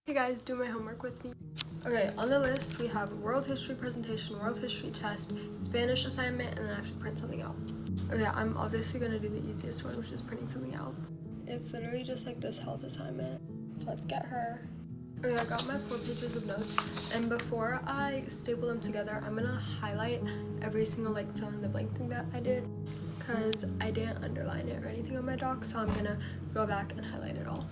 Hey guys, do my homework with me. Okay, on the list we have world history presentation, world history test, Spanish assignment, and then I have to print something out. Okay, I'm obviously gonna do the easiest one, which is printing something out. It's literally just like this health assignment. So let's get her. Okay, I got my 4 pages of notes, and before I staple them together, I'm gonna highlight every single like fill in the blank thing that I did, because I didn't underline it or anything on my doc, so I'm gonna go back and highlight it all.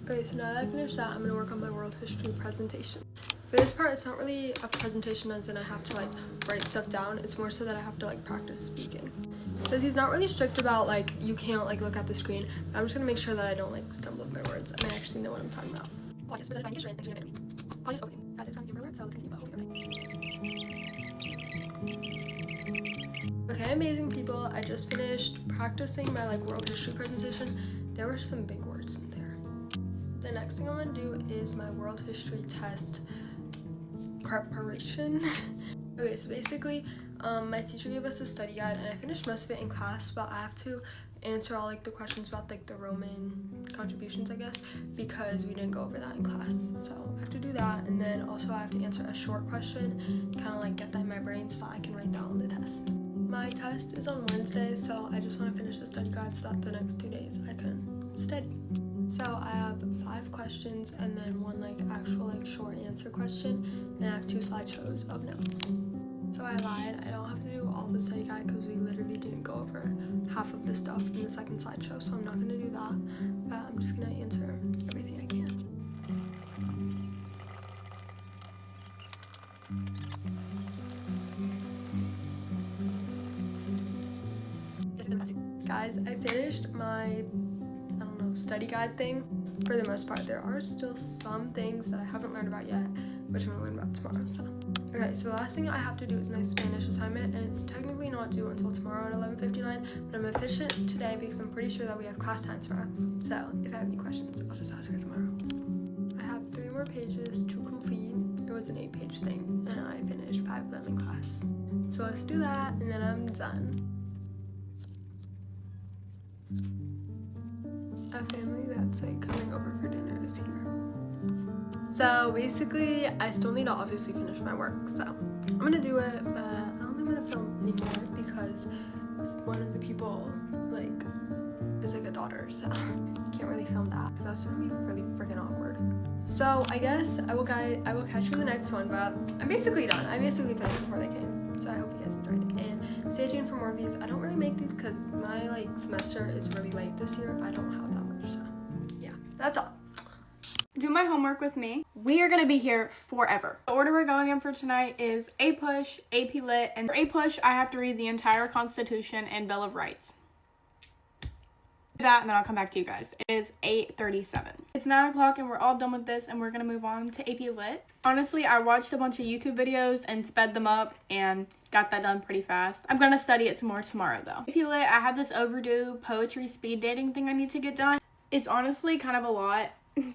Okay, so now that I finished that, I'm going to work on my world history presentation. For this part, it's not really a presentation as in I have to like write stuff down. It's more so that I have to like practice speaking. Because he's not really strict about like you can't like look at the screen. But I'm just going to make sure that I don't like stumble over my words and I actually know what I'm talking about. Okay, amazing people. I just finished practicing my like world history presentation. There were some big words in there. The next thing I'm gonna do is my world history test preparation. Okay, so basically, my teacher gave us a study guide and I finished most of it in class, but I have to answer all like the questions about like the Roman contributions, I guess, because we didn't go over that in class. So I have to do that, and then also I have to answer a short question, kind of like get that in my brain so I can write that on the test. My test is on Wednesday, so I just want to finish the study guide so that the next 2 days I can study. So I have 5 questions and then 1 like actual like short answer question, and I have 2 slideshows of notes. So I lied, I don't have to do all the study guide because we literally didn't go over half of the stuff in the second slideshow, so I'm not going to do that, but I'm just going to answer everything I can. Guys, I finished my study guide thing. For the most part, there are still some things that I haven't learned about yet, which I'm gonna learn about tomorrow. So okay, so the last thing I have to do is my Spanish assignment, and it's technically not due until tomorrow at 11:59, but I'm efficient today because I'm pretty sure that we have class time tomorrow. So if I have any questions, I'll just ask her tomorrow. I have 3 more pages to complete. It was an 8-page thing, and I finished 5 of them in class. So let's do that, and then I'm done. A family that's like coming over for dinner is here. So basically, I still need to obviously finish my work, so I'm gonna do it, but I don't think I'm gonna film anymore because one of the people like is like a daughter, so can't really film that because that's gonna be really freaking awkward. So I guess I will catch you in the next one, but I'm basically done. I basically finished before they came, so I hope you guys enjoyed it. And stay tuned for more of these. I don't really make these because my like semester is really late this year. I don't have that much, so yeah, that's all. Do my homework with me. We are going to be here forever. The order we're going in for tonight is A Push, AP Lit, and for A Push, I have to read the entire Constitution and Bill of Rights. Do that, and then I'll come back to you guys. It is 8:37. It's 9 o'clock, and we're all done with this, and we're going to move on to AP Lit. Honestly, I watched a bunch of YouTube videos and sped them up and got that done pretty fast. I'm going to study it some more tomorrow, though. AP Lit, I have this overdue poetry speed dating thing I need to get done. It's honestly kind of a lot,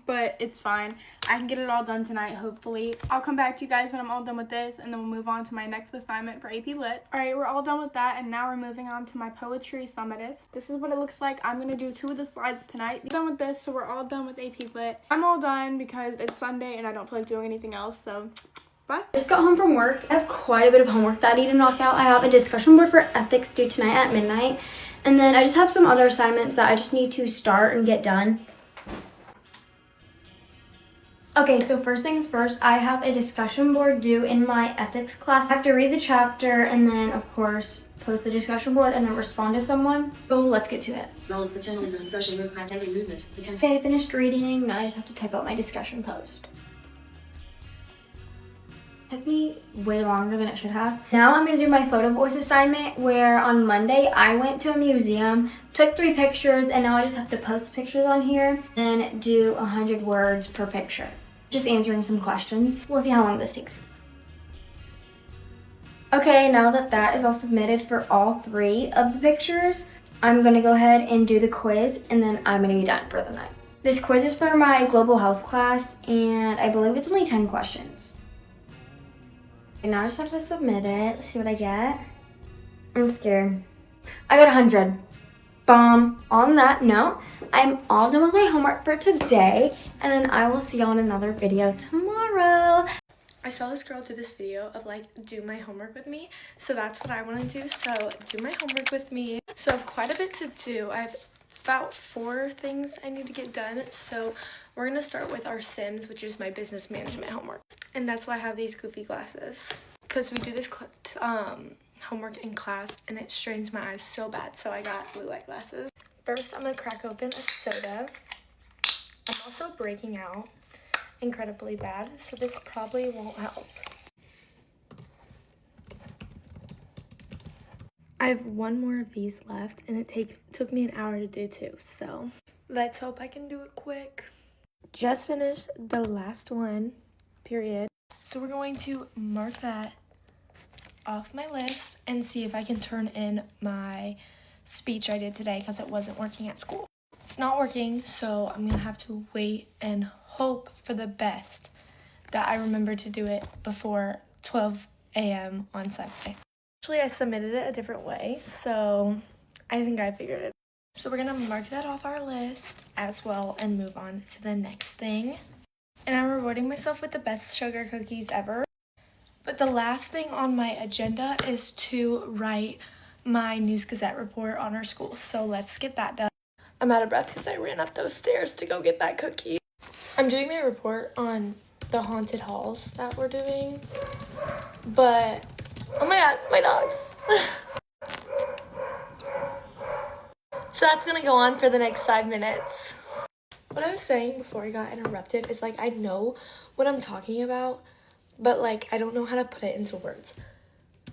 but it's fine. I can get it all done tonight, hopefully. I'll come back to you guys when I'm all done with this, and then we'll move on to my next assignment for AP Lit. Alright, we're all done with that, and now we're moving on to my poetry summative. This is what it looks like. I'm going to do 2 of the slides tonight. We're done with this, so we're all done with AP Lit. I'm all done because it's Sunday, and I don't feel like doing anything else, so bye. Just got home from work. I have quite a bit of homework that I need to knock out. I have a discussion board for ethics due tonight at midnight, and then I just have some other assignments that I just need to start and get done. Okay, so first things first, I have a discussion board due in my ethics class. I have to read the chapter and then, of course, post the discussion board and then respond to someone. So let's get to it. Role of paternalism and social movement. Okay, I finished reading. Now I just have to type out my discussion post. Took me way longer than it should have. Now I'm going to do my photo voice assignment, where on Monday I went to a museum, took 3 pictures, and now I just have to post the pictures on here, then do 100 words per picture. Just answering some questions. We'll see how long this takes. Okay, now that that is all submitted for all 3 of the pictures, I'm going to go ahead and do the quiz, and then I'm going to be done for the night. This quiz is for my global health class, and I believe it's only 10 questions. And now I just have to submit it. Let's see what I get. I'm scared. I got 100. On that note, I'm all done with my homework for today, and then I will see you on another video tomorrow. I saw this girl do this video of like do my homework with me, so that's what I want to do. So do my homework with me. So I have quite a bit to do. I have about 4 things I need to get done. So we're gonna start with our Sims, which is my business management homework, and that's why I have these goofy glasses, because we do this homework in class and it strains my eyes so bad, so I got blue light glasses. First, I'm gonna crack open a soda. I'm also breaking out incredibly bad, so this probably won't help. I have 1 more of these left, and it took me an hour to do 2, so let's hope I can do it quick. Just finished the last one, period. So we're going to mark that off my list and see if I can turn in my speech I did today, because it wasn't working at school. It's not working, so I'm gonna have to wait and hope for the best that I remember to do it before 12 a.m. on Saturday. Actually, I submitted it a different way, so I think I figured it out. So we're gonna mark that off our list as well and move on to the next thing. And I'm rewarding myself with the best sugar cookies ever. But the last thing on my agenda is to write my News Gazette report on our school. So let's get that done. I'm out of breath because I ran up those stairs to go get that cookie. I'm doing my report on the haunted halls that we're doing. But, oh my god, my dogs. So that's gonna go on for the next 5 minutes. What I was saying before I got interrupted is like I know what I'm talking about, but like I don't know how to put it into words.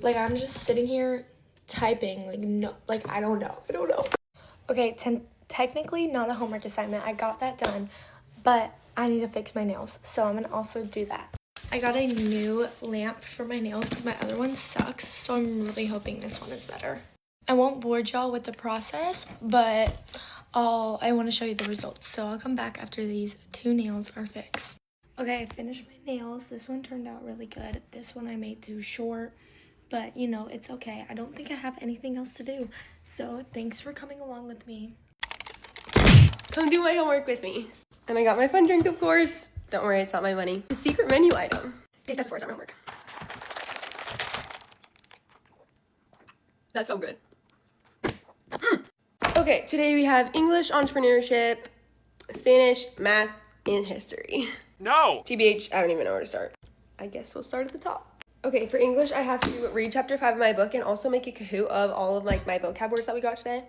Like I'm just sitting here typing, like no, like I don't know. Okay, technically not a homework assignment. I got that done, but I need to fix my nails, so I'm gonna also do that. I got a new lamp for my nails because my other one sucks, so I'm really hoping this one is better. I won't bore y'all with the process, but I want to show you the results, so I'll come back after these 2 nails are fixed. Okay, I finished my nails. This one turned out really good. This one I made too short, but you know, it's okay. I don't think I have anything else to do, so thanks for coming along with me. Come do my homework with me. And I got my fun drink, of course. Don't worry, it's not my money. It's a secret menu item. Taste test before I start my homework. That's so good. Okay, today we have English, entrepreneurship, Spanish, math, and history. No! TBH, I don't even know where to start. I guess we'll start at the top. Okay, for English, I have to read chapter 5 of my book and also make a Kahoot of all of like my vocab words that we got today.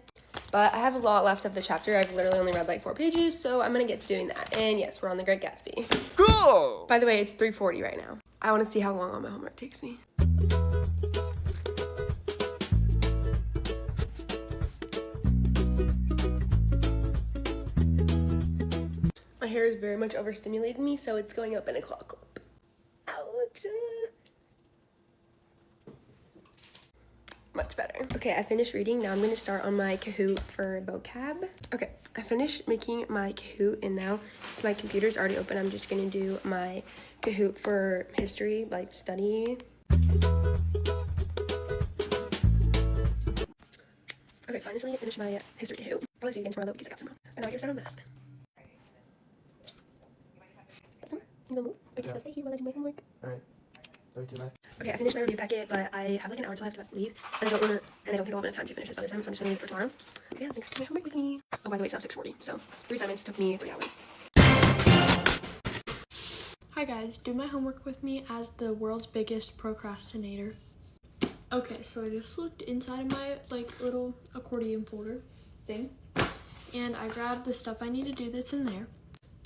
But I have a lot left of the chapter. I've literally only read like 4 pages, so I'm gonna get to doing that. And yes, we're on The Great Gatsby. Go! By the way, it's 3:40 right now. I want to see how long all my homework takes me. My hair is very much overstimulated me, so it's going up in a claw clip. Ouch. Much better. Okay, I finished reading. Now I'm going to start on my Kahoot for vocab. Okay, I finished making my Kahoot, and now since my computer's already open, I'm just going to do my Kahoot for history, like study. Okay, finally I finished my history Kahoot. Probably see you again tomorrow though because I got some wrong. And now I get started on math. You gonna move? Or just gonna stay here while I do my homework? Alright. Okay, I finished my review packet, but I have like an hour till I have to leave, and I don't think I'll have enough time to finish this other time, so I'm just gonna leave it for tomorrow. But yeah, thanks for doing my homework with me. Oh, by the way, it's now 6:40, so 3 assignments took me 3 hours. Hi guys, do my homework with me as the world's biggest procrastinator. Okay, so I just looked inside of my like little accordion folder thing, and I grabbed the stuff I need to do that's in there.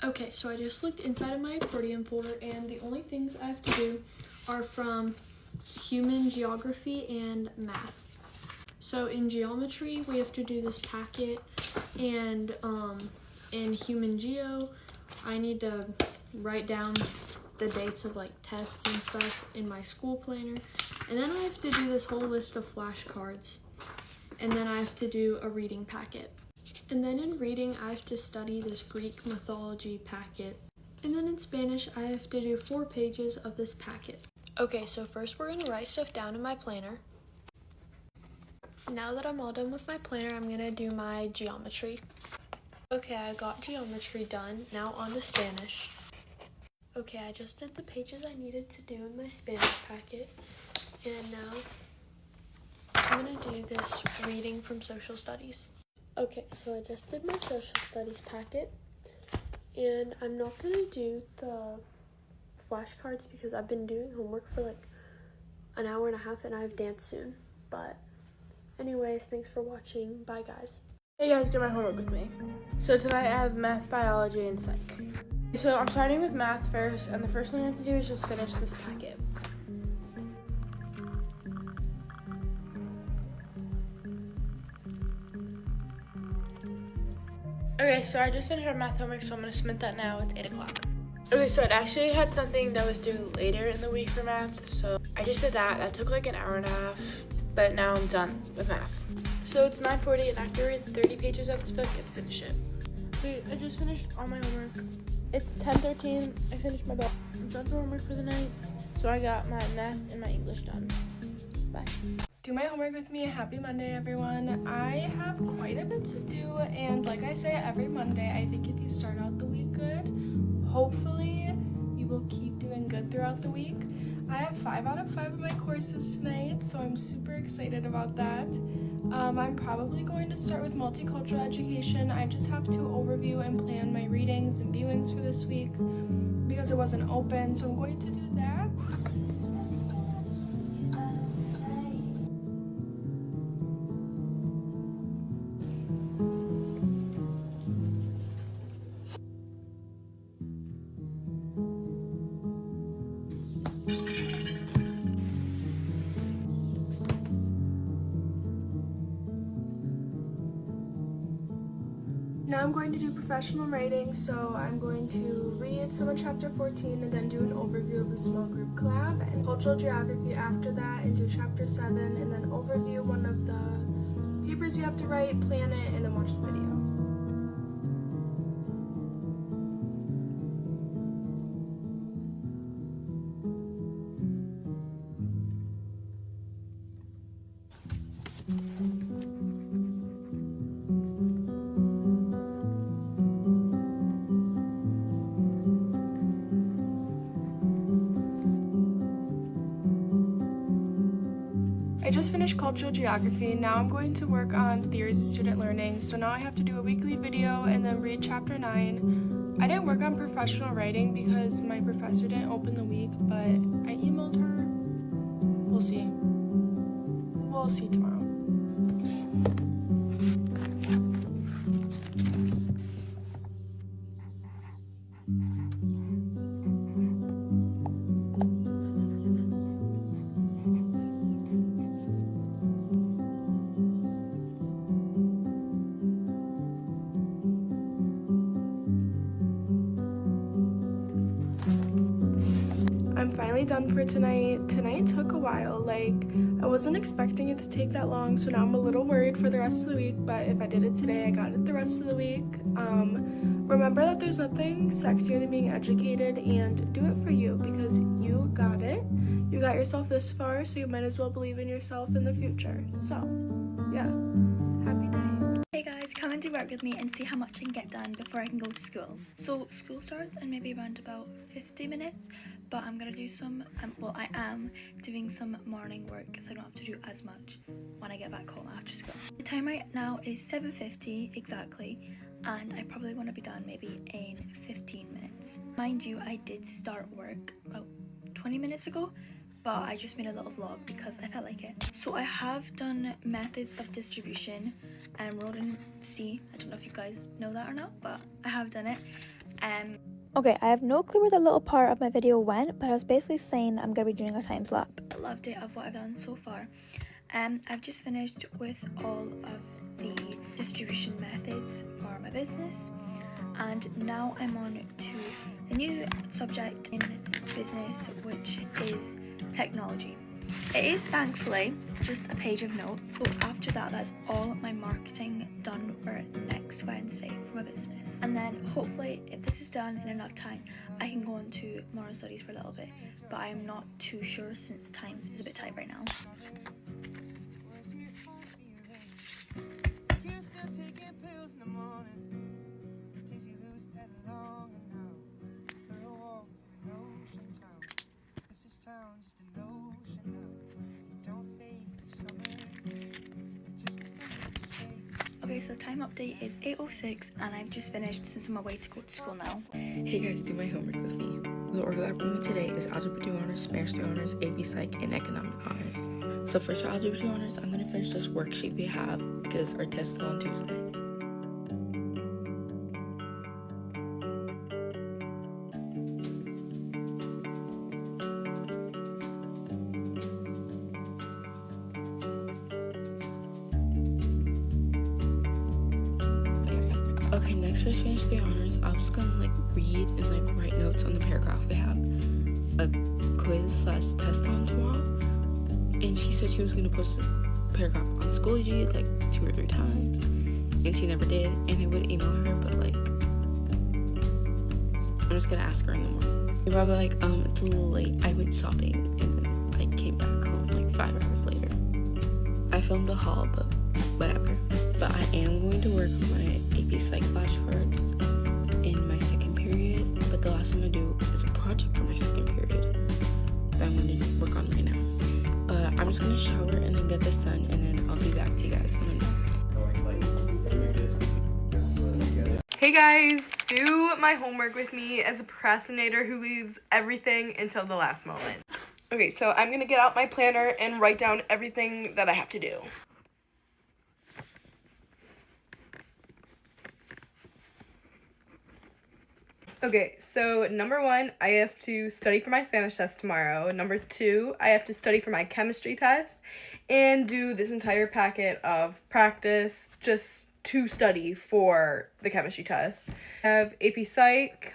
Okay, so I just looked inside of my accordion folder, and the only things I have to do are from human geography and math. So in geometry, we have to do this packet, and in human geo, I need to write down the dates of like tests and stuff in my school planner, and then I have to do this whole list of flashcards, and then I have to do a reading packet. And then in reading, I have to study this Greek mythology packet. And then in Spanish, I have to do 4 pages of this packet. Okay, so first we're gonna write stuff down in my planner. Now that I'm all done with my planner, I'm gonna do my geometry. Okay, I got geometry done. Now on to Spanish. Okay, I just did the pages I needed to do in my Spanish packet. And now I'm gonna do this reading from social studies. Okay, so I just did my social studies packet. And I'm not gonna do the flashcards because I've been doing homework for like an hour and a half and I have dance soon. But anyways, thanks for watching. Bye guys. Hey guys, do my homework with me. So tonight I have math, biology, and psych. So I'm starting with math first, and the first thing I have to do is just finish this packet. Okay, so I just finished our math homework, so I'm gonna submit that now. It's 8 o'clock. Okay, so it actually had something that was due later in the week for math, so I just did that. That took like an hour and a half, but now I'm done with math. So it's 9:40, and I have to read 30 pages of this book and finish it. Wait, I just finished all my homework. It's 10:13. I finished my book. I'm done for homework for the night, so I got my math and my English done. Bye. Do my homework with me. Happy Monday, everyone. I have quite a bit to do, and like I say every Monday, I think if you start out the week good, hopefully you will keep doing good throughout the week. I have 5 out of 5 of my courses tonight, so I'm super excited about that. I'm probably going to start with multicultural education. I just have to overview and plan my readings and viewings for this week because it wasn't open, so I'm going to do that. Now I'm going to do professional writing, so I'm going to read some of chapter 14 and then do an overview of the small group collab and cultural geography after that and do chapter 7 and then overview one of the papers we have to write, plan it, and then watch the video. I just finished cultural geography. Now I'm going to work on theories of student learning. So now I have to do a weekly video and then read chapter 9. I didn't work on professional writing because my professor didn't open the week, but I emailed her. We'll see. We'll see tomorrow. I'm finally done for tonight. Tonight took a while. Like, I wasn't expecting it to take that long, so now I'm a little worried for the rest of the week, but if I did it today, I got it the rest of the week. Remember that there's nothing sexier than being educated, and do it for you because you got it. You got yourself this far, so you might as well believe in yourself in the future. So, yeah. Happy day. Hey guys, come and do work with me and see how much I can get done before I can go to school. So school starts in maybe around about 50 minutes, but I'm gonna do some, I am doing some morning work so I don't have to do as much when I get back home after school. The time right now is 7:50 exactly, and I probably want to be done maybe in 15 minutes. Mind you, I did start work about 20 minutes ago, but I just made a little vlog because I felt like it. So I have done methods of distribution and road and sea. I don't know if you guys know that or not, but I have done it. Okay, I have no clue where the little part of my video went, but I was basically saying that I'm going to be doing a time slap. Loved it of what I've done so far. I've just finished with all of the distribution methods for my business, and now I'm on to the new subject in business, which is technology. It is thankfully just a page of notes, so after that, that's all my marketing done for next Wednesday for my business. And then hopefully, if this is done in enough time, I can go into moral studies for a little bit, but I'm not too sure since times is a bit tight right now. Okay, so time update is 8:06 and I've just finished since I'm away to go to school now. Hey guys, do my homework with me. The order that we're doing today is Algebra 2 Honors, Spanish 3 Honors, AP Psych, and Economic Honors. So first for Algebra 2 Honors, I'm going to finish this worksheet we have because our test is on Tuesday. Okay, next for Spanish 3 Honors, I'm just gonna read and write notes on the paragraph we have a quiz/test on tomorrow. And she said she was gonna post a paragraph on Schoology 2 or 3 times, and she never did. And I would email her, but I'm just gonna ask her in the morning. You're probably it's a little late. I went shopping and then I came back home 5 hours later. I filmed a haul, but whatever. But I am going to work on my AP Psych flashcards in my second period, but the last thing I'm going to do is a project for my second period that I'm going to work on right now. But I'm just going to shower and then get this done, and then I'll be back to you guys when I'm done. Hey guys, do my homework with me as a procrastinator who leaves everything until the last moment. Okay, so I'm going to get out my planner and write down everything that I have to do. Okay, so number 1, I have to study for my Spanish test tomorrow. Number 2, I have to study for my chemistry test and do this entire packet of practice just to study for the chemistry test. I have AP Psych.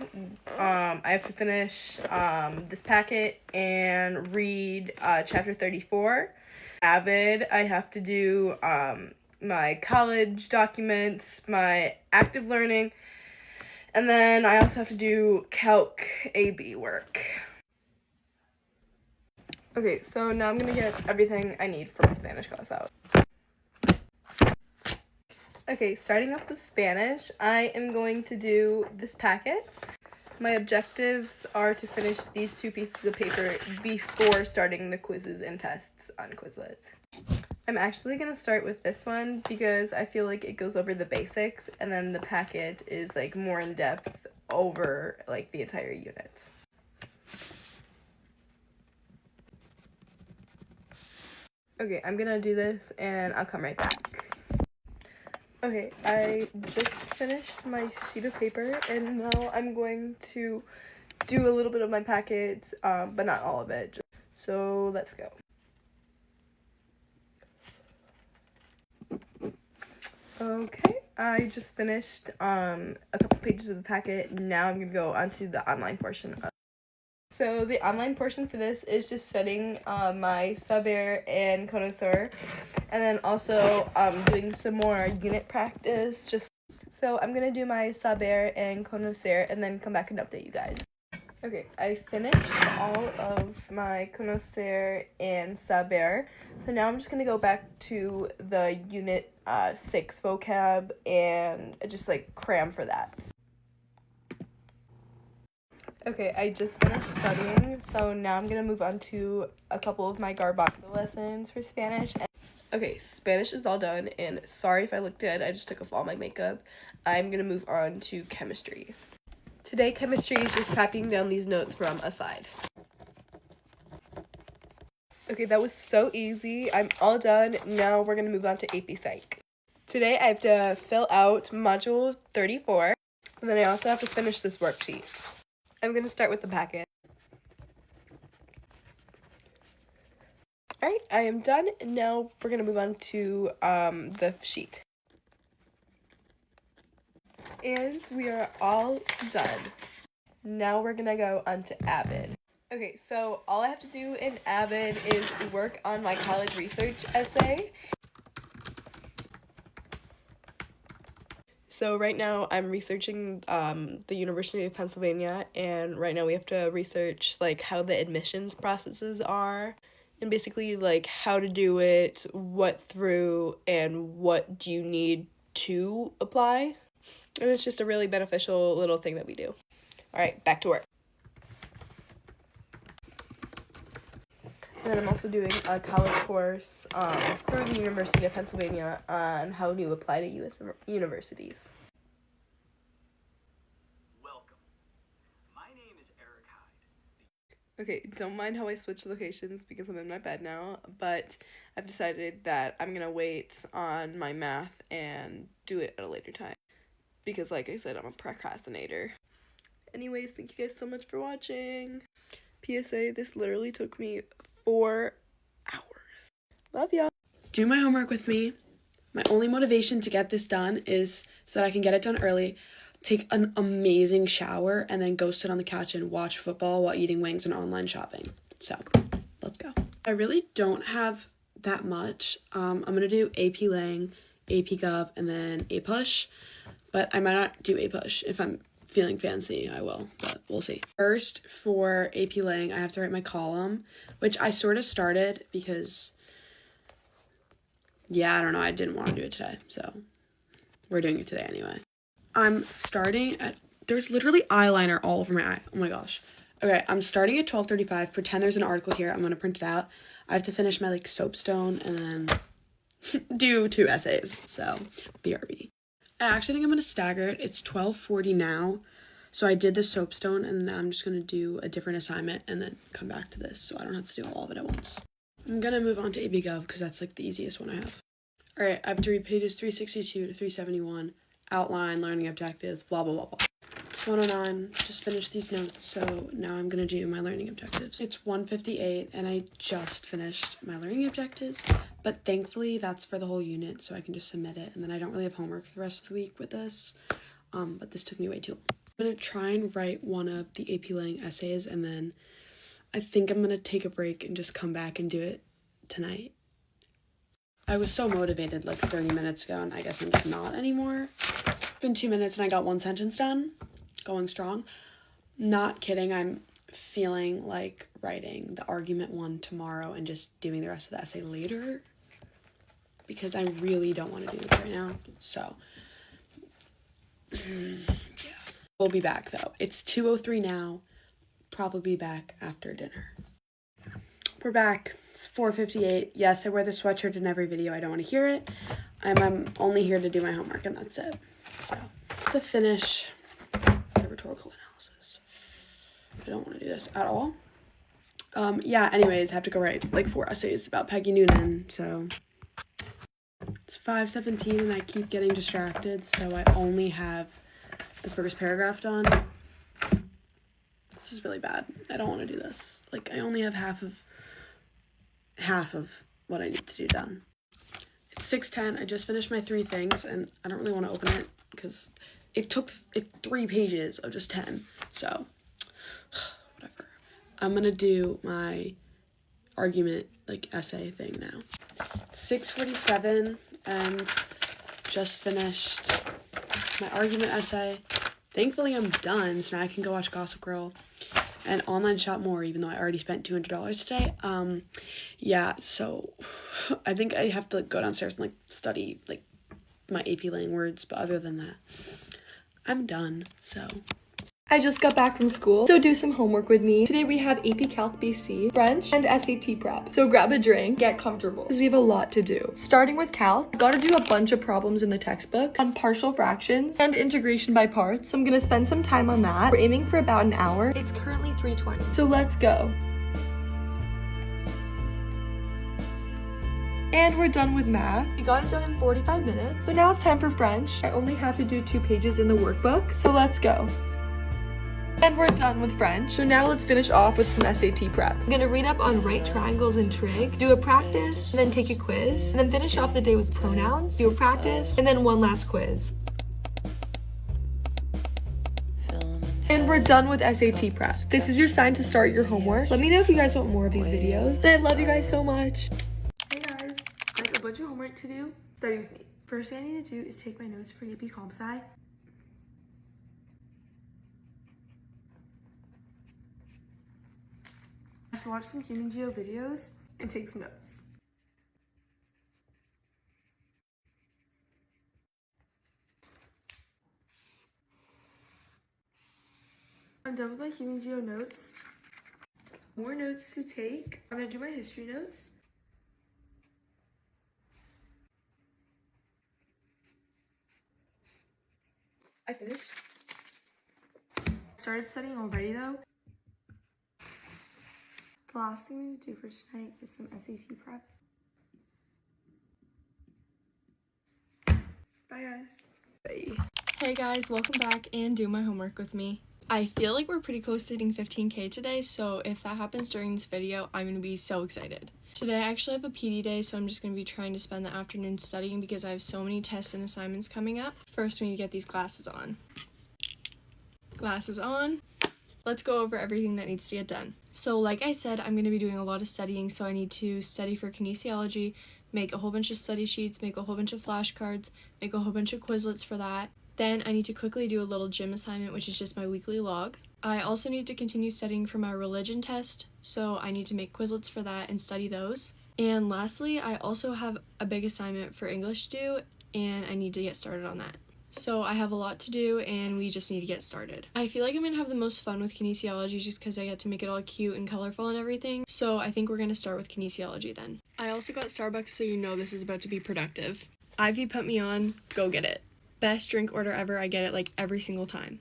I have to finish this packet and read chapter 34. Avid, I have to do my college documents, my active learning, and then I also have to do Calc AB work. Okay, so now I'm gonna get everything I need for my Spanish class out. Okay, starting off with Spanish, I am going to do this packet. My objectives are to finish these 2 pieces of paper before starting the quizzes and tests on Quizlet. I'm actually going to start with this one because I feel like it goes over the basics, and then the packet is more in depth over the entire unit. Okay, I'm going to do this and I'll come right back. Okay, I just finished my sheet of paper and now I'm going to do a little bit of my packet, but not all of it. So let's go. Okay, I just finished a couple pages of the packet. Now I'm going to go onto the online portion of it. So the online portion for this is just studying my Saber and Connoisseur, and then also doing some more unit practice. So I'm going to do my Saber and Connoisseur and then come back and update you guys. Okay, I finished all of my Connoisseur and Saber, so now I'm just going to go back to the Unit 6 vocab and just cram for that. Okay, I just finished studying, so now I'm going to move on to a couple of my Garbanzo lessons for Spanish. Okay, Spanish is all done, and sorry if I look dead, I just took off all my makeup. I'm going to move on to chemistry. Today, chemistry is just copying down these notes from a side. Okay, that was so easy. I'm all done. Now we're going to move on to AP Psych. Today, I have to fill out Module 34, and then I also have to finish this worksheet. I'm going to start with the packet. Alright, I am done. Now we're going to move on to the sheet. And we are all done. Now we're gonna go on to Avid. Okay, so all I have to do in Avid is work on my college research essay. So right now I'm researching the University of Pennsylvania, and right now we have to research how the admissions processes are, and basically how to do it, what through, and what do you need to apply. And it's just a really beneficial little thing that we do. All right, back to work. And then I'm also doing a college course through the University of Pennsylvania on how to apply to U.S. universities. Welcome. My name is Eric Hyde. Okay, don't mind how I switch locations because I'm in my bed now, but I've decided that I'm gonna wait on my math and do it at a later time. Because like I said, I'm a procrastinator. Anyways, thank you guys so much for watching. PSA, this literally took me 4 hours. Love y'all. Do my homework with me. My only motivation to get this done is so that I can get it done early, take an amazing shower, and then go sit on the couch and watch football while eating wings and online shopping. So, let's go. I really don't have that much. I'm gonna do AP Lang, AP Gov, and then A Push, but I might not do A Push. If I'm feeling fancy, I will, but we'll see. First, for AP Lang, I have to write my column, which I sort of started because, yeah, I don't know, I didn't want to do it today, so we're doing it today anyway. I'm starting at, there's literally eyeliner all over my eye. Oh my gosh. Okay, I'm starting at 12:35. Pretend there's an article here. I'm gonna print it out. I have to finish my soapstone and then do 2 essays, so BRB. I actually think I'm gonna stagger it. It's 12:40 now, so I did the soapstone and now I'm just gonna do a different assignment and then come back to this so I don't have to do all of it at once. I'm gonna move on to AP Gov because that's the easiest one I have. All right, I have to read pages 362 to 371, outline, learning objectives, blah, blah, blah, blah. It's 109, just finished these notes, so now I'm gonna do my learning objectives. It's 1:58 and I just finished my learning objectives, but thankfully that's for the whole unit, so I can just submit it, and then I don't really have homework for the rest of the week with this, but this took me way too long. I'm gonna try and write one of the AP Lang essays, and then I think I'm gonna take a break and just come back and do it tonight. I was so motivated 30 minutes ago, and I guess I'm just not anymore. It's been 2 minutes and I got 1 sentence done. Going strong. Not kidding, I'm feeling like writing the argument one tomorrow and just doing the rest of the essay later because I really don't want to do this right now. So, yeah. We'll be back though. It's 2:03 now. Probably be back after dinner. We're back. It's 4:58. Yes, I wear the sweatshirt in every video. I don't want to hear it. I'm only here to do my homework and that's it. So, to finish the rhetorical analysis. I don't want to do this at all. Yeah, anyways, I have to go write 4 essays about Peggy Noonan, so it's 5:17 and I keep getting distracted, so I only have the first paragraph done. This is really bad. I don't want to do this. I only have half of what I need to do done. It's 6:10. I just finished my 3 things, and I don't really want to open it because it took 3 pages of just 10. So, whatever. I'm gonna do my argument essay thing now. 6:47, and just finished my argument essay. Thankfully, I'm done, so now I can go watch Gossip Girl and online shop more, even though I already spent $200 today. Yeah, so I think I have to go downstairs and study my AP Lang words, but other than that, I'm done, so. I just got back from school, so do some homework with me. Today we have AP Calc BC, French, and SAT prep. So grab a drink, get comfortable, because we have a lot to do. Starting with Calc, I gotta do a bunch of problems in the textbook on partial fractions and integration by parts. So I'm gonna spend some time on that. We're aiming for about an hour. It's currently 3:20, so let's go. And we're done with math. We got it done in 45 minutes. So now it's time for French. I only have to do 2 pages in the workbook, so let's go. And we're done with French. So now let's finish off with some SAT prep. I'm gonna read up on right triangles and trig, do a practice, and then take a quiz, and then finish off the day with pronouns, do a practice, and then one last quiz. And we're done with SAT prep. This is your sign to start your homework. Let me know if you guys want more of these videos. And I love you guys so much. Hey guys, I have a bunch of homework to do. Study with me. First thing I need to do is take my notes for AP Comp Sci. I have to watch some human geo videos and take some notes. I'm done with my human geo notes. More notes to take. I'm gonna do my history notes. I finished. Started studying already though. The last thing we need to do for tonight is some SAT prep. Bye guys. Bye. Hey guys, welcome back and do my homework with me. I feel like we're pretty close to hitting 15K today, so if that happens during this video, I'm gonna be so excited. Today I actually have a PD day, so I'm just gonna be trying to spend the afternoon studying because I have so many tests and assignments coming up. First, we need to get these glasses on. Glasses on. Let's go over everything that needs to get done. So like I said, I'm going to be doing a lot of studying, so I need to study for kinesiology, make a whole bunch of study sheets, make a whole bunch of flashcards, make a whole bunch of Quizlets for that. Then I need to quickly do a little gym assignment, which is just my weekly log. I also need to continue studying for my religion test, so I need to make Quizlets for that and study those. And lastly, I also have a big assignment for English due, and I need to get started on that. So I have a lot to do and we just need to get started. I feel like I'm gonna have the most fun with kinesiology just because I get to make it all cute and colorful and everything. So I think we're gonna start with kinesiology then. I also got Starbucks, so you know this is about to be productive. Ivy put me on, go get it. Best drink order ever, I get it like every single time.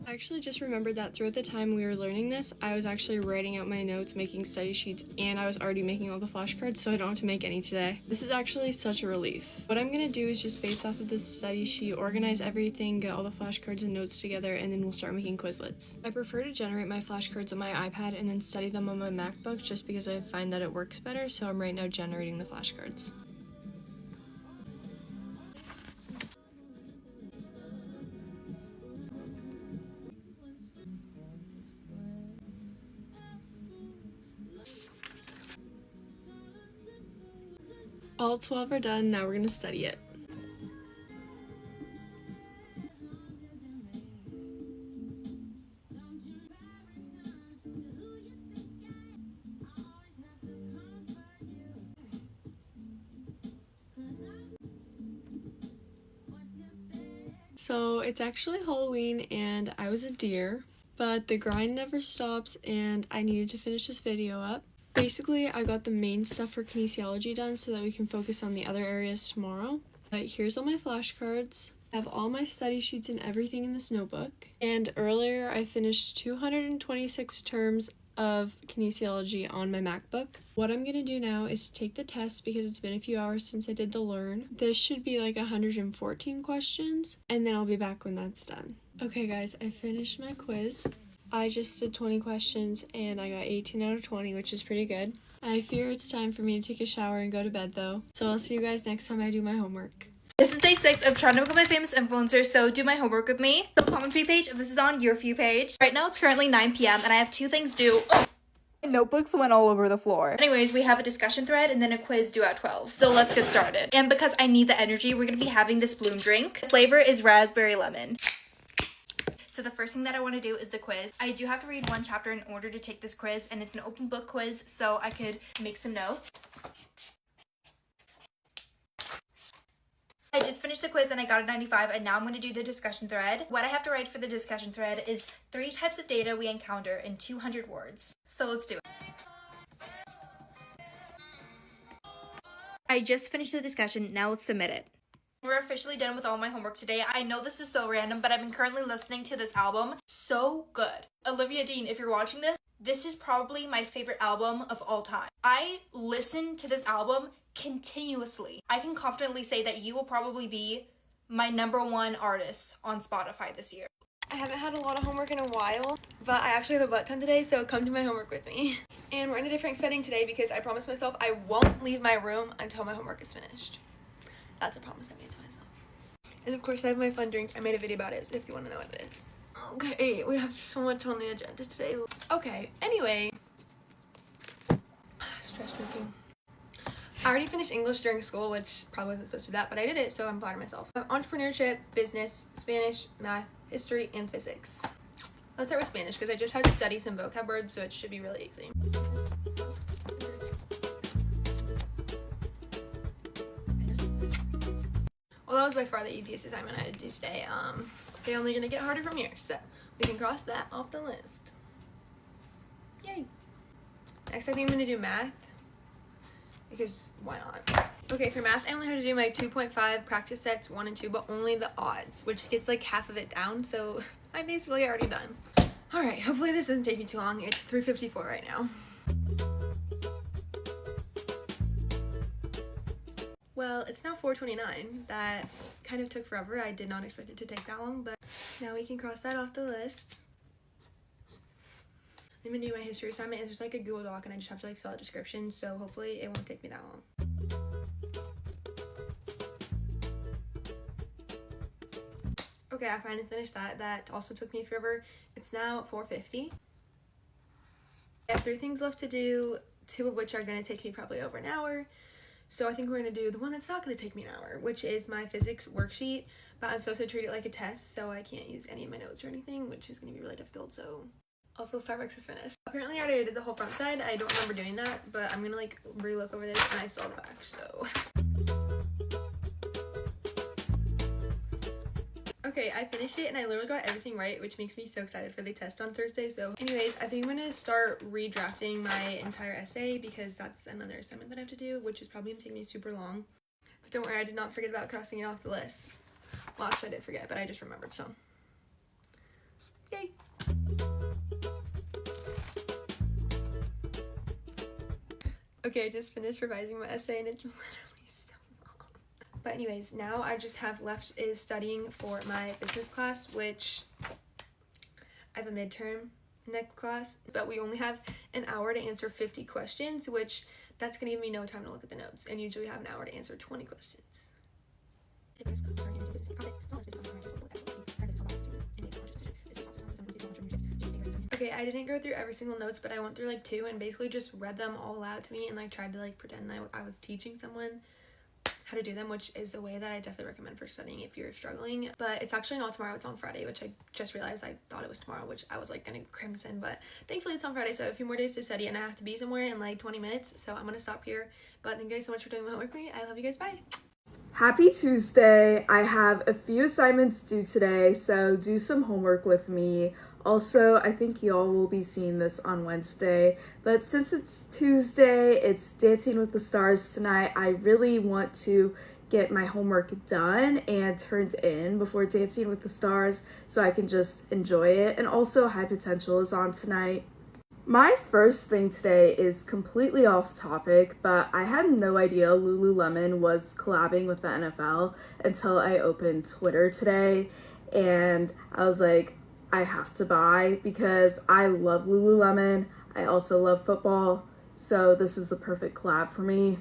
I actually just remembered that throughout the time we were learning this, I was actually writing out my notes, making study sheets, and I was already making all the flashcards, so I don't have to make any today. This is actually such a relief. What I'm gonna do is just based off of this study sheet, organize everything, get all the flashcards and notes together, and then we'll start making Quizlets. I prefer to generate my flashcards on my iPad and then study them on my MacBook just because I find that it works better, so I'm right now generating the flashcards. All 12 are done, now we're gonna study it. So it's actually Halloween and I was a deer, but the grind never stops and I needed to finish this video up. Basically, I got the main stuff for kinesiology done so that we can focus on the other areas tomorrow. But here's all my flashcards. I have all my study sheets and everything in this notebook. And earlier, I finished 226 terms of kinesiology on my MacBook. What I'm gonna do now is take the test because it's been a few hours since I did the learn. This should be like 114 questions, and then I'll be back when that's done. Okay guys, I finished my quiz. I just did 20 questions and I got 18 out of 20, which is pretty good. I fear it's time for me to take a shower and go to bed though. So I'll see you guys next time I do my homework. This is day 6 of trying to become a famous influencer, so do my homework with me. The comment for you page if this is on your for you page. Right now it's currently 9 p.m. and I have 2 things due. My notebooks went all over the floor. Anyways, we have a discussion thread and then a quiz due at 12. So let's get started. And because I need the energy, we're gonna be having this bloom drink. The flavor is raspberry lemon. So the first thing that I want to do is the quiz. I do have to read 1 chapter in order to take this quiz, and it's an open book quiz, so I could make some notes. I just finished the quiz and I got a 95, and now I'm going to do the discussion thread. What I have to write for the discussion thread is 3 types of data we encounter in 200 words. So let's do it. I just finished the discussion, now let's submit it. We're officially done with all my homework today. I know this is so random, but I've been currently listening to this album. So good. Olivia Dean, if you're watching this, this is probably my favorite album of all time. I listen to this album continuously. I can confidently say that you will probably be my #1 artist on Spotify this year. I haven't had a lot of homework in a while, but I actually have a butt ton today, so come do my homework with me. And we're in a different setting today because I promised myself I won't leave my room until my homework is finished. That's a promise I made to myself. And of course I have my fun drink. I made a video about it, so if you want to know what it is. Okay, we have so much on the agenda today. Okay, anyway. Stress drinking. I already finished English during school, which probably wasn't supposed to do that, but I did it, so I'm proud of myself. Entrepreneurship, business, Spanish, math, history, and physics. Let's start with Spanish, because I just had to study some vocab words, so it should be really easy. Well, that was by far the easiest assignment I had to do today. They're only gonna get harder from here, so we can cross that off the list. Yay. Next, I think I'm gonna do math, because why not? Okay, for math, I only have to do my 2.5 practice sets 1 and 2, but only the odds, which gets like half of it down, so I'm basically already done. All right, hopefully this doesn't take me too long. It's 3:54 right now. Well, it's now 4:29. That kind of took forever. I did not expect it to take that long, but now we can cross that off the list. I'm gonna do my history assignment. It's just like a Google Doc, and I just have to like fill out descriptions, so hopefully it won't take me that long. Okay, I finally finished that. That also took me forever. It's now 4:50. I have 3 things left to do, 2 of which are gonna take me probably over an hour. So I think we're gonna do the one that's not gonna take me an hour, which is my physics worksheet, but I'm supposed to treat it like a test, so I can't use any of my notes or anything, which is gonna be really difficult, so. Also, Starbucks is finished. Apparently I already did the whole front side. I don't remember doing that, but I'm gonna like re-look over this, and I saw the back, so. Okay, I finished it and I literally got everything right, which makes me so excited for the test on Thursday. So anyways, I think I'm gonna start redrafting my entire essay because that's another assignment that I have to do, which is probably gonna take me super long. But don't worry, I did not forget about crossing it off the list. Well, actually I did forget, but I just remembered, so. Yay! Okay, I just finished revising my essay and it's literally so long. But anyways, now I just have left is studying for my business class, which I have a midterm next class, but we only have an hour to answer 50 questions, which that's gonna give me no time to look at the notes, and usually we have an hour to answer 20 questions. Okay, I didn't go through every single notes, but I went through like 2 and basically just read them all out to me and like tried to like pretend I was teaching someone how to do them, which is a way that I definitely recommend for studying if you're struggling. But it's actually not tomorrow, it's on Friday, which I just realized. I thought it was tomorrow, which I was like gonna crimson, but thankfully it's on Friday, so I have a few more days to study and I have to be somewhere in like 20 minutes, so I'm gonna stop here. But thank you guys so much for doing my homework with me. I love you guys, bye! Happy Tuesday. I have a few assignments due today, so do some homework with me. Also, I think y'all will be seeing this on Wednesday, but since it's Tuesday, it's Dancing with the Stars tonight. I really want to get my homework done and turned in before Dancing with the Stars so I can just enjoy it. And also, High Potential is on tonight. My first thing today is completely off topic, but I had no idea Lululemon was collabing with the NFL until I opened Twitter today, and I was like, I have to buy because I love Lululemon. I also love football, so this is the perfect collab for me.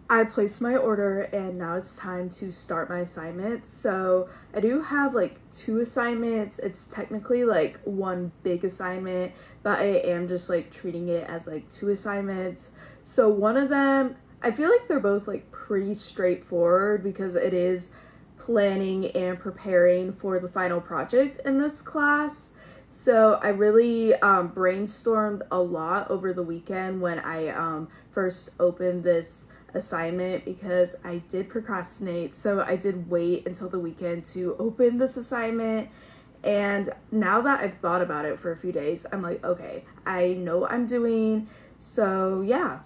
I placed my order and now it's time to start my assignment. So I do have like 2 assignments. It's technically like 1 big assignment, but I am just like treating it as like 2 assignments. So one of them, I feel like they're both like pretty straightforward because it is planning and preparing for the final project in this class. So I really brainstormed a lot over the weekend when I first opened this assignment because I did procrastinate. So I did wait until the weekend to open this assignment. And now that I've thought about it for a few days, I'm like, okay, I know what I'm doing. So yeah,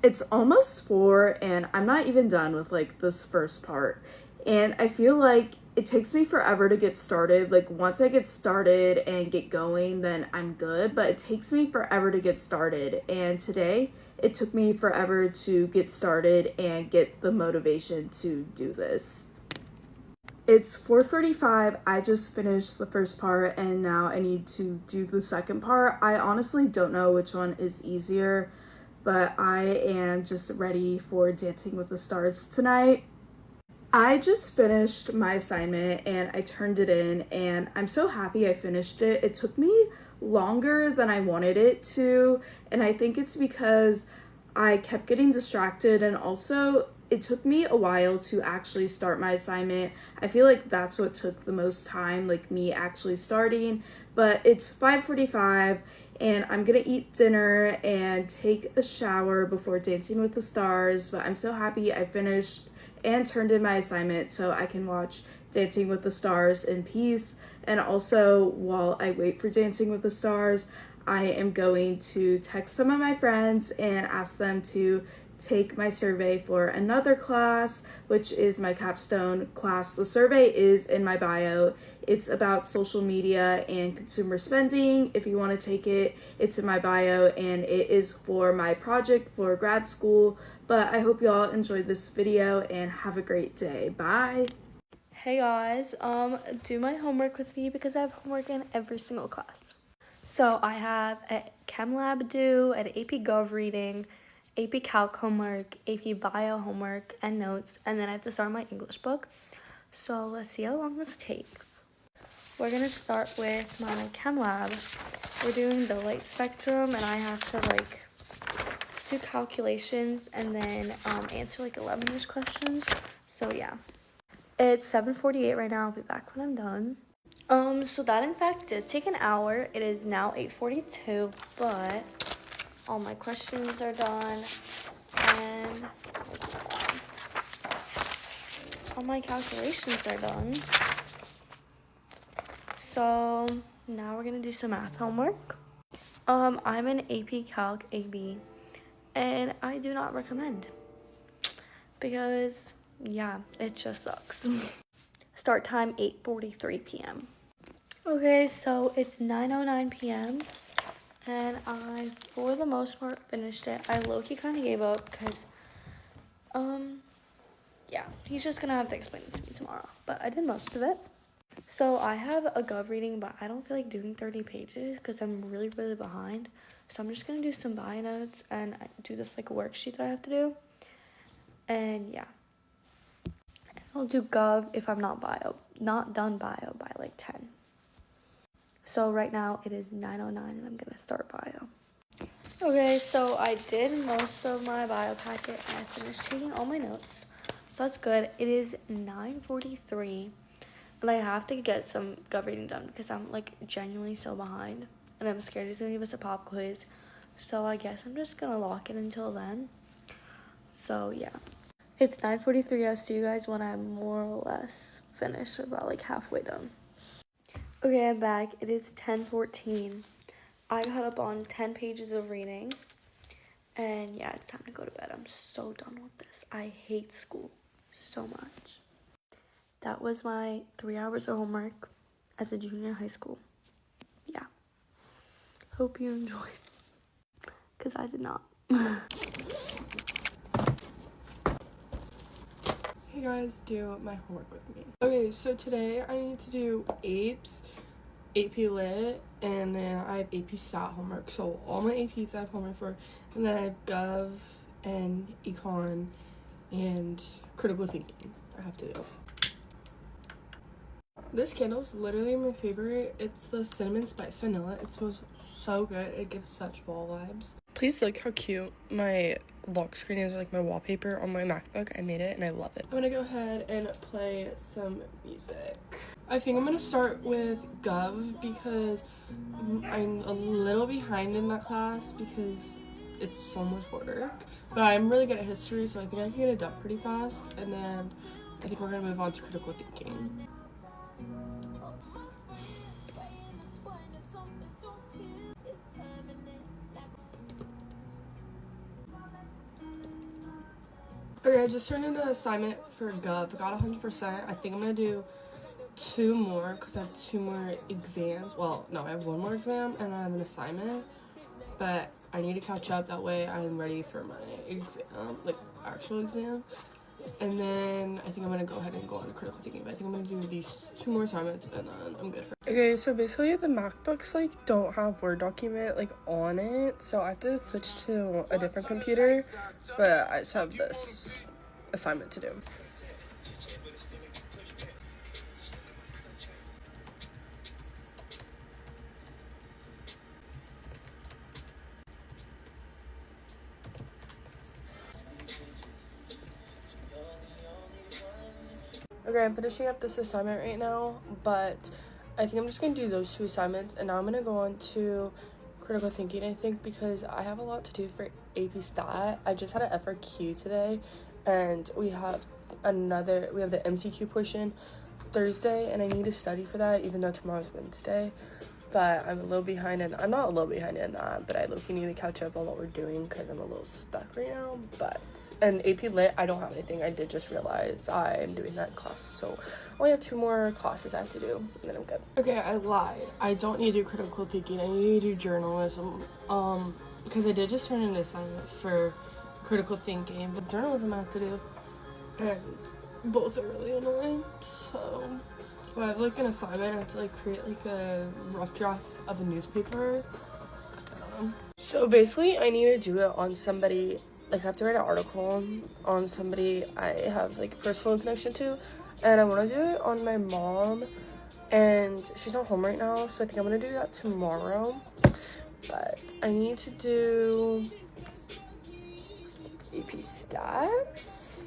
it's almost 4 and I'm not even done with like this first part. And I feel like it takes me forever to get started. Like once I get started and get going, then I'm good, but it takes me forever to get started. And today it took me forever to get started and get the motivation to do this. It's 4:35. I just finished the first part and now I need to do the second part. I honestly don't know which one is easier, but I am just ready for Dancing with the Stars tonight. I just finished my assignment and I turned it in and I'm so happy I finished it. It took me longer than I wanted it to, and I think it's because I kept getting distracted, and also it took me a while to actually start my assignment. I feel like that's what took the most time, like me actually starting, but it's 5:45 and I'm gonna eat dinner and take a shower before Dancing with the Stars. But I'm so happy I finished and turned in my assignment so I can watch Dancing with the Stars in peace. And also, while I wait for Dancing with the Stars, I am going to text some of my friends and ask them to take my survey for another class, which is my capstone class. The survey is in my bio. It's about social media and consumer spending. If you want to take it, it's in my bio, and it is for my project for grad school. But I hope you all enjoyed this video and have a great day. Bye. Hey guys, do my homework with me because I have homework in every single class. So I have a Chem Lab due, an AP Gov reading, AP Calc homework, AP Bio homework, and notes, and then I have to start my English book. So let's see how long this takes. We're gonna start with my Chem Lab. We're doing the light spectrum, and I have to like do calculations and then answer like 11-ish questions. So yeah. It's 7:48 right now. I'll be back when I'm done. So that in fact did take an hour. It is now 8:42, but all my questions are done and all my calculations are done. So now we're gonna do some math homework. I'm an AP Calc AB, and I do not recommend because yeah, it just sucks. Start time 8:43 p.m. Okay, so it's 9:09 p.m. and I, for the most part, finished it. I low-key kind of gave up because, yeah, he's just gonna have to explain it to me tomorrow. But I did most of it. So I have a Gov reading, but I don't feel like doing 30 pages because I'm really, really behind. So I'm just gonna do some bio notes and do this like worksheet that I have to do. And yeah. I'll do Gov if I'm not done bio by like 10. So right now it is 9:09 and I'm gonna start bio. Okay, so I did most of my bio packet and I finished taking all my notes. So that's good. It is 9:43 and I have to get some Gov reading done because I'm like genuinely so behind and I'm scared he's gonna give us a pop quiz. So I guess I'm just gonna lock it until then. So yeah. It's 9:43. I'll see you guys when I'm more or less finished, about like halfway done. Okay, I'm back. It is 10:14. I caught up on 10 pages of reading. And yeah, it's time to go to bed. I'm so done with this. I hate school so much. That was my 3 hours of homework as a junior in high school. Yeah. Hope you enjoyed. Because I did not. Hey guys, do my homework with me. Okay, so today I need to do APES, AP Lit, and then I have AP Stat homework. So all my APs I have homework for, and then I have Gov and Econ and Critical Thinking I have to do. This candle is literally my favorite. It's the Cinnamon Spice Vanilla. It smells so good. It gives such fall vibes. Please look how cute my lock screen is, like my wallpaper on my MacBook. I made it and I love it. I'm gonna go ahead and play some music. I think I'm gonna start with Gov because I'm a little behind in that class because it's so much work. But I'm really good at history, so I think I can get it done pretty fast. And then I think we're gonna move on to critical thinking. Okay, I just turned in an assignment for Gov. I got 100%. I think I'm gonna do 2 more because I have 2 more exams. Well, no, I have 1 more exam and then I have an assignment. But I need to catch up. That way I'm ready for my exam, like actual exam. And then I think I'm gonna go ahead and go on to critical thinking. But I think I'm gonna do these 2 more assignments and then I'm good for it. Okay, so basically the MacBooks like don't have Word document like on it, so I have to switch to a different computer. But I just have this assignment to do. Okay, I'm finishing up this assignment right now, but I think I'm just gonna do those 2 assignments, and now I'm gonna go on to critical thinking, I think, because I have a lot to do for AP Stat. I just had an FRQ today, and we have the MCQ portion Thursday, and I need to study for that, even though tomorrow's Wednesday. But I'm a little behind, and I'm not a little behind in that, but I low-key need to catch up on what we're doing because I'm a little stuck right now. And AP Lit, I don't have anything. I did just realize I'm doing that class, so I only have 2 more classes I have to do, and then I'm good. Okay, I lied. I don't need to do critical thinking. I need to do journalism, because I did just turn in an assignment for critical thinking, but journalism I have to do, and both are really annoying, so when I have like an assignment, I have to like create like a rough draft of a newspaper. I don't know. So basically, I need to do it on somebody, like I have to write an article on somebody I have like a personal connection to, and I want to do it on my mom, and she's not home right now, so I think I'm gonna do that tomorrow. But I need to do AP Stats.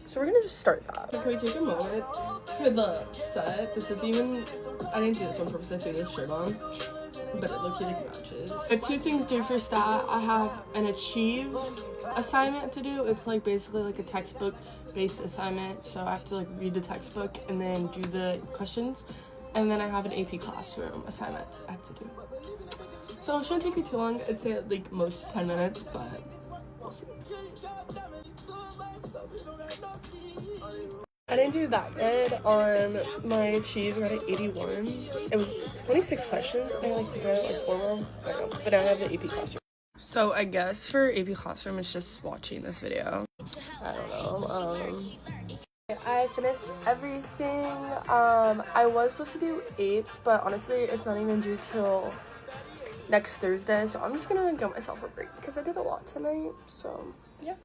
So we're gonna just start that. Can we take a moment for the set? This is even, I didn't do this on purpose, I threw this shirt on, but it looks like matches. I have 2 things due for stat. I have an achieve assignment to do. It's like basically like a textbook based assignment, so I have to like read the textbook and then do the questions. And then I have an AP classroom assignment I have to do. So it shouldn't take me too long. I'd say at like most 10 minutes, but we'll see. I didn't do that good on my achieve. I got an 81. It was 26 questions. I like to get like 4 wrong. I don't know. But now I have the AP classroom. So I guess for AP classroom, it's just watching this video. I don't know. I finished everything. I was supposed to do apes, but honestly, it's not even due till next Thursday. So I'm just gonna give myself a break because I did a lot tonight. So yeah.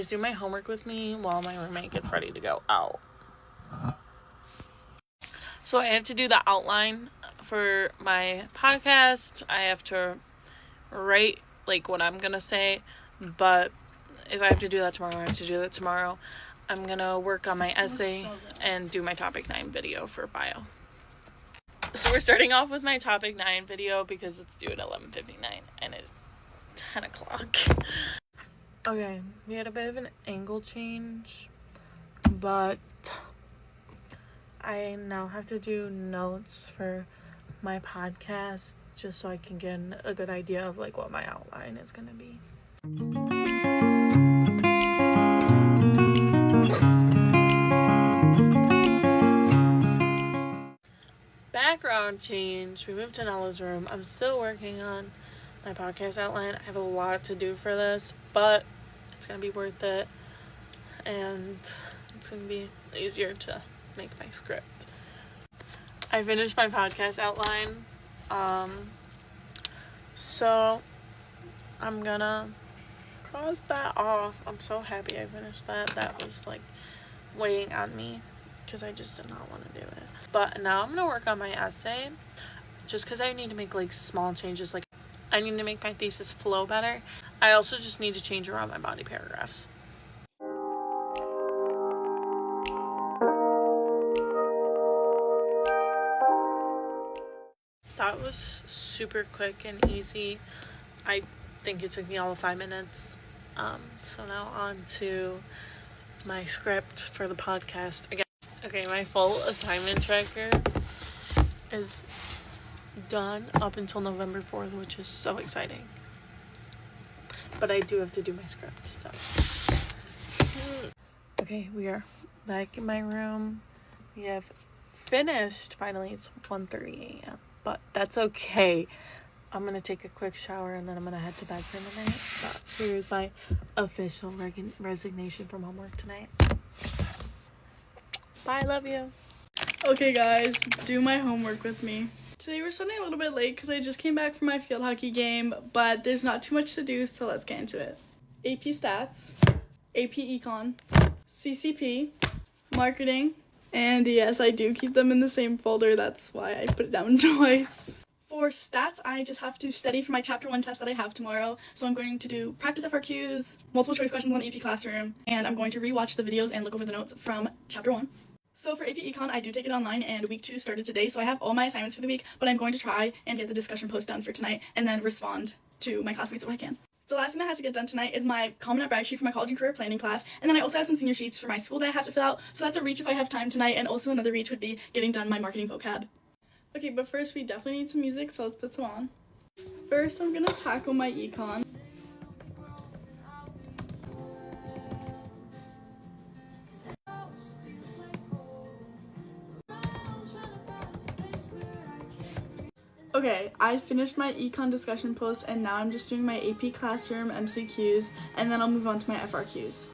Do my homework with me while my roommate gets ready to go out. So I have to do the outline for my podcast. I have to write like what I'm gonna say, but if I have to do that tomorrow, I have to do that tomorrow. I'm gonna work on my essay and do my topic 9 video for bio. So we're starting off with my topic 9 video because it's due at 11:59 and it's 10 o'clock. Okay, we had a bit of an angle change, but I now have to do notes for my podcast just so I can get a good idea of like what my outline is gonna be. Background change. We moved to Nala's room. I'm still working on my podcast outline. I have a lot to do for this, but it's gonna be worth it, and it's gonna be easier to make my script. I finished my podcast outline, so I'm gonna cross that off. I'm so happy I finished that. That was like weighing on me because I just did not want to do it. But now I'm gonna work on my essay just because I need to make like small changes. Like I need to make my thesis flow better. I also just need to change around my body paragraphs. That was super quick and easy. I think it took me all of 5 minutes. So now on to my script for the podcast again. Okay, my full assignment tracker is done up until November 4th, which is so exciting. but I do have to do my script, so. Okay, we are back in my room. We have finished. Finally, it's 1:30 a.m., but that's okay. I'm gonna take a quick shower and then I'm gonna head to bed for the night. But here's my official resignation from homework tonight. Bye, love you. Okay guys, do my homework with me. Today we're starting a little bit late because I just came back from my field hockey game, but there's not too much to do, so let's get into it. AP Stats, AP Econ, CCP, Marketing, and yes, I do keep them in the same folder, that's why I put it down twice. For stats, I just have to study for my chapter 1 test that I have tomorrow. So I'm going to do practice FRQs, multiple choice questions on AP Classroom, and I'm going to rewatch the videos and look over the notes from chapter 1. So for AP Econ, I do take it online, and week 2 started today, so I have all my assignments for the week, but I'm going to try and get the discussion post done for tonight, and then respond to my classmates if I can. The last thing that has to get done tonight is my Common App brag sheet for my college and career planning class, and then I also have some senior sheets for my school that I have to fill out, so that's a reach if I have time tonight, and also another reach would be getting done my marketing vocab. Okay, but first we definitely need some music, so let's put some on. First, I'm gonna tackle my econ. Okay, I finished my econ discussion post, and now I'm just doing my AP Classroom MCQs, and then I'll move on to my FRQs.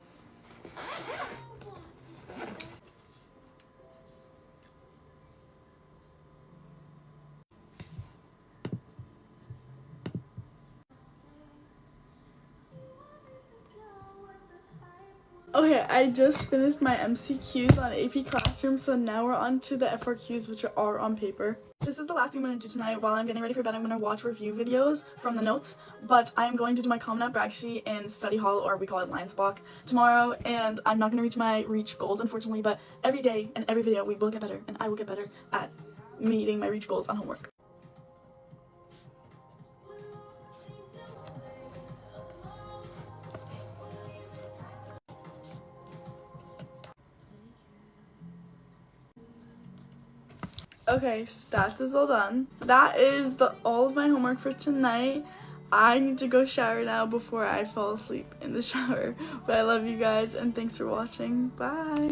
Okay, I just finished my MCQs on AP Classroom, so now we're on to the FRQs, which are on paper. This is the last thing I'm going to do tonight. While I'm getting ready for bed, I'm going to watch review videos from the notes, but I'm going to do my Common App brag sheet in study hall, or we call it Lions Block, tomorrow, and I'm not going to reach my reach goals, unfortunately, but every day and every video we will get better, and I will get better at meeting my reach goals on homework. Okay, stats is all done. That is all of my homework for tonight. I need to go shower now before I fall asleep in the shower. But I love you guys, and thanks for watching. Bye!